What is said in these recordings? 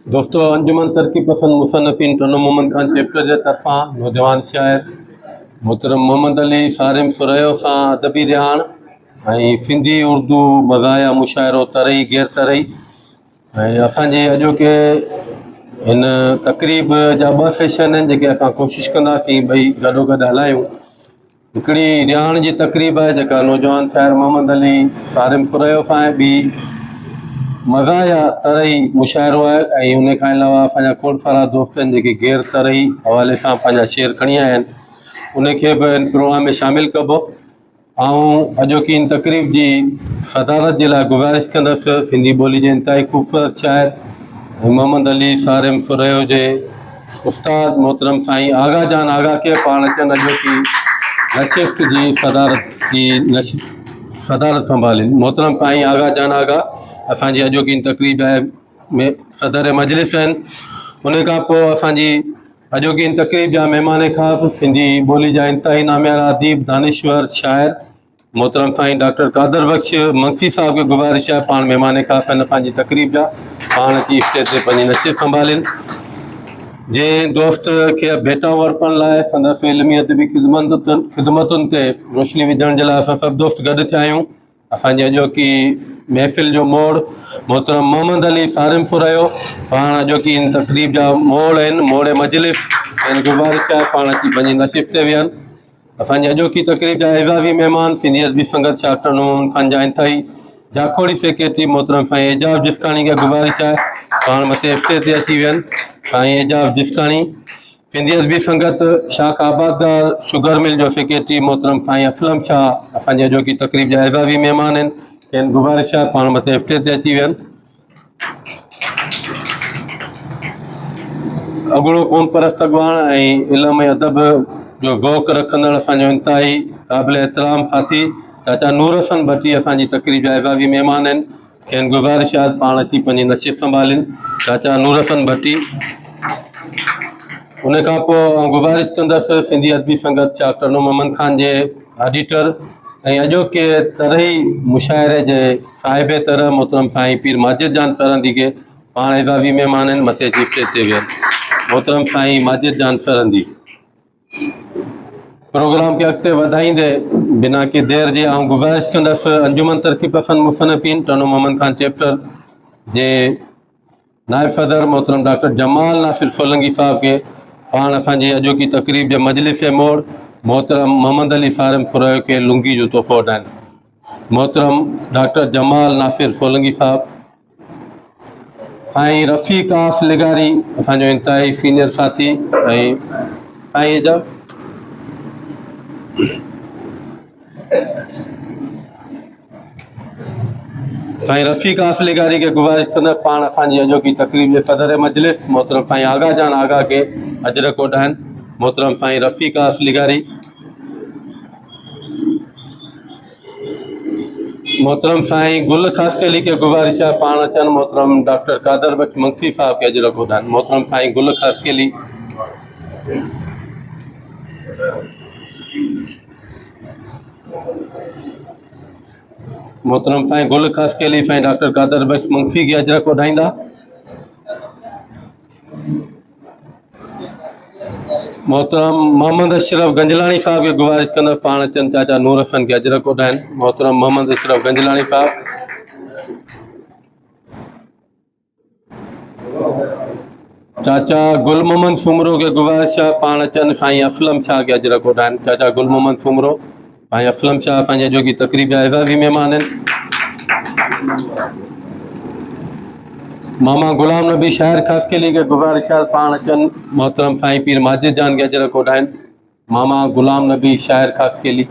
दोस्तों, अंजुमन तरक्की पसंद मुसन्नफ़ीन टनो मोहम्मद खान चैप्टर जे तरफ़ां नौजवान शाइर मोहतरम मोहम्मद अली सारिम सुरयो सां अदबी रिहाण ऐं सिंधी उर्दू मज़ाया मुशाइरो तरई गैर तरई ऐं असांजे अॼोके हिन तक़रीब जा ॿ सेशन आहिनि जेके असां कोशिशि कंदासीं ॿई गॾोगॾु हलायूं। हिकिड़ी रिहाण जी तक़रीब आहे जेका नौजवान शाइर मोहम्मद अली सारिम सुरयो सां आहे, ॿी मज़ाया तरई मुशाइरो आहे ऐं उन खां अलावा असांजा खोड़ सारा दोस्त आहिनि जेके गैर तरई हवाले सां पंहिंजा शेर खणी आया आहिनि, उनखे बि हिन प्रोग्राम में शामिलु कबो। ऐं अॼोकी इन तक़रीब जी सदारत जे लाइ गुज़ारिश कंदुसि सिंधी ॿोली जे इंतिहाई ख़ूबसूरत शाइर मोहम्मद अली सारिम सुरयो जे उस्ताद मोहतरम साईं आगा जान आगा खे पाण अचनि अॼोकी नशिस्त जी सदारत संभालीनि। मोहतरम साईं आगा जान आगा असांजी अॼोकी तक़रीब में सदर मजलिस आहिनि। उन खां पोइ असांजी अॼोकी तक़रीब जा महिमान ख़ासि सिंधी ॿोली जा इंतिहाई नामियारा अदीब दानिश्वर शाइर मोहतरम साईं डॉक्टर कादर बख्श मंसी साहब खे गुज़ारिश आहे पाण महिमान ख़ासि आहिनि पंहिंजी तक़रीब जा, पाण अची स्टेज ते पंहिंजी नशिस्त संभालीनि। जंहिं दोस्त खे भेटां वरपण लाइ संदसि इल्मी अदबी ख़िदमतुनि ते रोशनी विझण जे लाइ असां सभु दोस्त गॾु थिया आहियूं। असांजी अॼोकी महफ़िल जो मोड़ मोहतरम मोहम्मद अली सारिम सुरयो पाण अॼोकी इन तक़रीब जा मोड़ आहिनि, मोड़ मजलिस आहिनि। गुज़ारिश आहे पाण अची पंहिंजी नशिस्त ते विहनि। असांजी अॼोकी तक़रीब जा एज़ाज़ी महिमान सिंधी अदबी संगत डॉक्टर मोहम्मद खान जा इंतिहाई जाखोड़ी सेक्रेटरी मोहतरम साईं एजाज़ जिसकाणी खे गुज़ारिश आहे पाण मथे स्टेज ते अची वियनि। साईं एजाज़ जिसकाणी सिंधी अदबी संगत शाख आबादगार शुगर मिल जो सेक्रेटरी मोहतरम साईं असलम शाह असांजे अॼोकी तक़रीब जा एज़ाज़ी महिमान आहिनि, खेनि गुज़ारिश आहे पाण मथे स्टेज ते अची वियनि। अॻिणो कोन परस्त अॻवान ऐं इल्म ऐं अदब जो ज़ौक़ रखंदड़ असांजो इंतिहाई क़ाबिल एतिराम साथी चाचा नूर हसन भट्टी असांजी तक़रीब जा एज़ाज़ी महिमान आहिनि, खेनि गुज़ारिश आहे पाण अची पंहिंजी नशिस्त संभालीनि। चाचा नूर हसन भट्टी। उन खां पोइ गुज़ारिश कंदसि सिंधी अदबी संगत डॉक्टर मोहम्मद खान जे एडिटर ऐं अॼोके तरई मुशाइरे जे साहिब तरह मोहतरम साईं पीर माजिद जान सरहंदी खे पाण एज़ाज़ी महिमान आहिनि, मथे अची स्टेज ते वियनि। मोहतरम साईं माजिद जान सरहंदी। प्रोग्राम खे अॻिते वधाईंदे बिना के देर जे आउं गुज़ारिश कंदसि अंजुमन तरक्की पसंद मुसन्नफ़ीन टनो मोहम्मद खान चैप्टर जे नायब सदर मोहतरम डॉक्टर जमाल नासिर सोलंकी साहब के पाण असांजी अॼोकी तक़रीब जे मजलिस मोड़ मोहतरम मोहम्मद अली सारिम सुरयो के लुंगी जो तोहफ़ो वठाइनि। मोहतरम डॉक्टर जमाल नासिर सोलंकी साहब। साईं रफ़ीक आस लिगारी असांजो इंतिहाई सीनियर साथी ऐं साईं एजाज़ साईं रफ़ीक आस लिगारी के गुज़ारिश कंदसि पाण असांजी अॼोकी तक़रीब जे सदर मजलिस मोहतरम साईं आगा जान आगा के अजरक ओढाइनि। मोहतरम साईं रफ़ीक आस लिगारी। मोहतरम साईं गुल खासकेली के गुज़ारिश आहे पाण अचनि। मोहतरम डॉक्टर कादर बख्श मंसी साहब के अजरक ओढाइनि। मोहतरम साईं गुल खासकेली। मोहतरम साईं गुल खासकेली साईं डॉक्टर कादर बख्श मंसी के अजरक ओढाईंदा। मोहतरम मोहम्मद अशरफ गंजलानी साहब के गुज़ारिश कंदसि पाण अचनि चाचा नूर हसन के अजरक ओढाइनि। मोहतरम मोहम्मद अशरफ गंजलानी साहब। चाचा गुल मोहम्मद सुमरो के गुज़ारिश आहे पाण अचनि साईं असलम शाह के अजरक ओढाइनि। चाचा गुल मोहम्मद सुमरो साईं असलम शाह असांजे अॼोकी तक़रीब जा एज़ाज़ी महिमान आहिनि। मामा गुलाम नबी शाइर खासकेली के गुज़ारिश आहे पाण अचनि। मोहतरम साईं पीर माजिद जान के अजरक ओढाइनि। मामा गुलाम नबी शाइर खासकेली।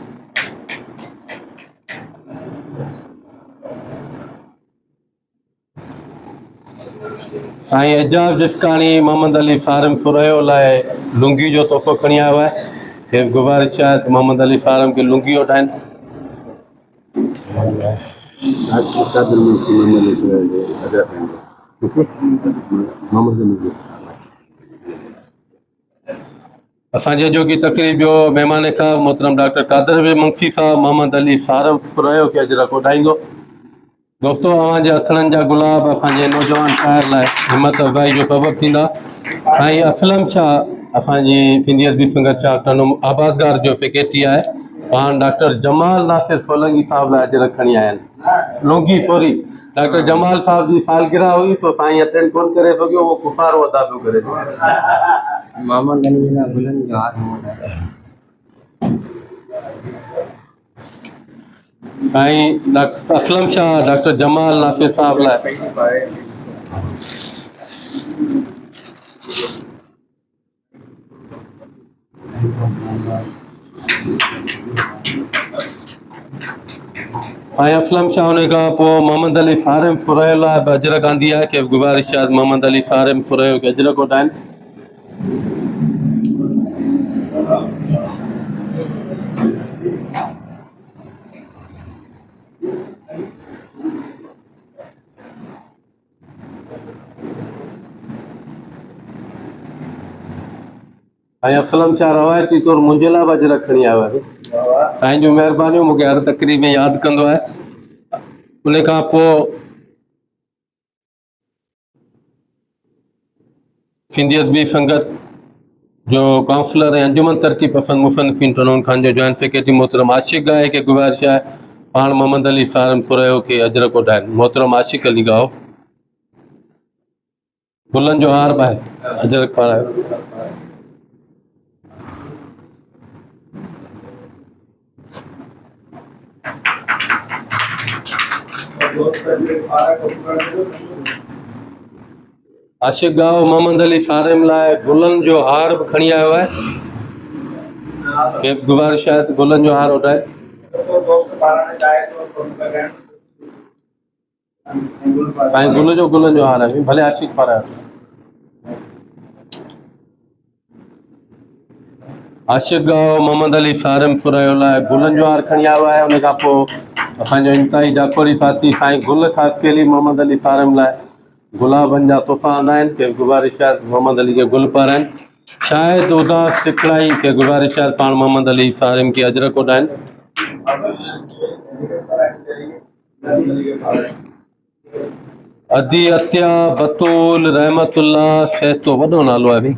साईं एजाज़ जिसकाणी मोहम्मद अली सारिम सुरयो लाइ लुंगी जो तोहफ़ो खणी आयो आहे, खेनि गुज़ारिश आहे त मोहम्मद अली सारिम के लुंगी ओढाइनि। असांजी अॼोकी तक़रीब जो महिमान ख़ासि मोहतरम डॉक्टर कादर मंसी साहब मोहम्मद अली सारिम सुरयो के अजरक ओढाईंदो। दोस्तों अवांजे हथड़नि जा गुलाब असांजे नौजवान शाइर लाइ हिमत अफ़ज़ाई जो सबबु थींदा। साईं असलम शाह असांजी सिंधी अदबी संगत शाह टनम आबादगार जो सेक्रेटरी आहे। पाण डॉक्टर जमाल नासिर सोलंकी साहब लाइ अॼु खणी आया आहिनि। लुंगी सॉरी डॉक्टर जमाल साहब जी सालगिरह हुई तो साईं अटेंड कोन करे सघियो, उहो कुफारो अदा पियो करे। मोहम्मद अली जा गुलनि जो हार साईं डॉक्टर असलम शाह डॉक्टर जमाल नासिर साहब लाइ साईं असलम शाह उन खां पोइ मोहम्मद अली सारिम फुरयो लाइ बि अजरक आंदी आहे कि गुज़ारिश आहे मोहम्मद अली सारिम फुरयो खे अजरक उठाइनि। साईं असलम शाह रवायती तौरु मुंहिंजे लाइ बि अजरक खणी आयो आहे। साईं जूं महिरबानियूं, मूंखे हर तकरीब में यादि कंदो आहे। उन खां पोइ सिंधी अदबी संगत जो काउंसलर ऐं अंजुमन तरक़ी पसंद मुसन्निफ़ीन टनोन खान जो जॉइंट सेक्रेटरी मोहतरम आशिक़ गाहे खे गुज़ारिश आहे पाण मोहम्मद अली सारम फुरयो खे अजरक उठाइनि। मोहतरम आशिक़ अली गाहो गुलनि जो हार पाए अजरक पारायो। आशिक़ गाहो मोहम्मद अली सारिम लाइ गुलनि जो हार बि खणी आयो आहे। के गुज़ारिश आहे त गुलनि जो हार उठाए। साईं गुलनि जो हार आहे, भले आशिक़ पारायो। आशिक़ गाहो मोहम्मद अली सारिम फुरयो लाइ गुलनि जो हार खणी आयो आहे। उन खां पोइ असांजो इंतिहाई जाकोड़ी साथी साईं गुल ख़ासकेली मोहम्मद अली सारिम लाइ गुलाबनि जा तोहफ़ा आंदा आहिनि कि गुज़ारिश आहे मोहम्मद अली खे गुल पाराइनि। शायदि उदास टिकड़ाई खे गुज़ारिश आहे पाण मोहम्मद अली सारिम खे अजरक उठाइनि। अदी अत्या बतूल रहमतुल्ला सहतो, वॾो नालो आहे भाई।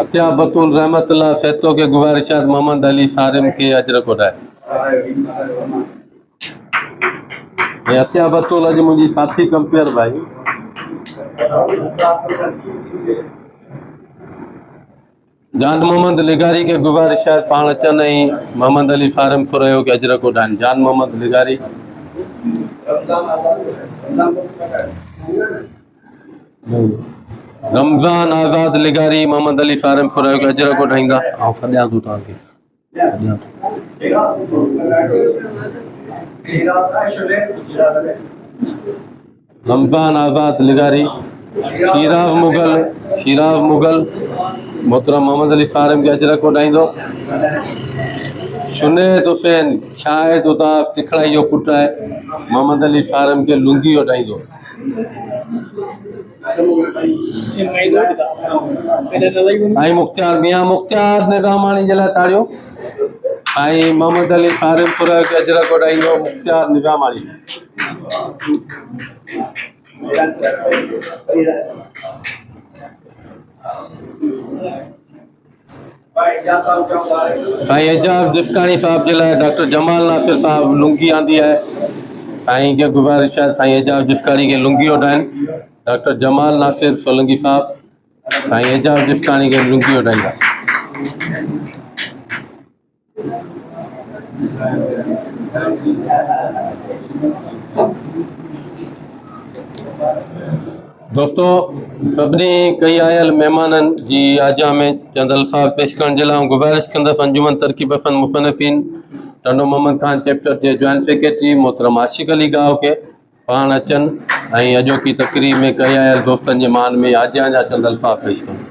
अत्या बतूल रहमतुल्ला सहतो के गुज़ारिश आहे मोहम्मद अली सारिम खे अजरक उठाए। अत्या बतूल अॼु मुंहिंजी साथी कंपेयर भाई। जान मोहम्मद लिगारी के गुज़ारिश आहे पाण अचनि ऐं मोहम्मद अली सारिम फुरयो खे अजरक उठाइनि। जान मोहम्मद लिगारी रमज़ान आज़ाद लिगारी मोहम्मद अली सारिम फुरयो खे अजरक उठाईंदा। ऐं सॾियां थो तव्हांखे रमज़ान आज़ाद लिगारी शीराव मुगल मोहतरम मोहम्मद अली सारिम खे अजरक उठाईंदो। शुनेद हुसैन शाहिद उदास तिखड़ाई जो पुटु आहे, मोहम्मद अली सारिम खे लुंगी उठाईंदो। साईं मुख्तार मियां मुख्तार निज़ामाणी जे लाइ ताड़ियो। साईं मोहम्मद अली सारिम फुरयो खे अजरक उठाईंदो मुख्तार निज़ामाणी। साईं एजाज़ जिस्कानी साहब जे लाइ डॉक्टर जमाल नासिर साहब लुंगी आंदी आहे। साईं खे गुज़ारिश आहे साईं एजाज़ जिस्कानी खे लुंगी उठाइनि। डॉक्टर जमाल नासिर सोलंकी साहब साईं एजाज़ जिस्कानी खे लुंगी उठाईंदा। दोस्तों सभिनी कई आयल महिमाननि जी आजा में चंद अल्फाज़ पेश करण जे लाइ गुज़ारिश कंदसि अंजुमन तरक़ी पसंद मुसन्निफ़ीन टनो मोहम्मद खान चैप्टर जे जॉइंट सेक्रेटरी मोहतरम आशिक़ अली गाहो के पाण अचनि ऐं अॼोकी तकरीब में कई आयल दोस्तनि जे मान में आजा जा चंद अल्फाज़ पेश कनि।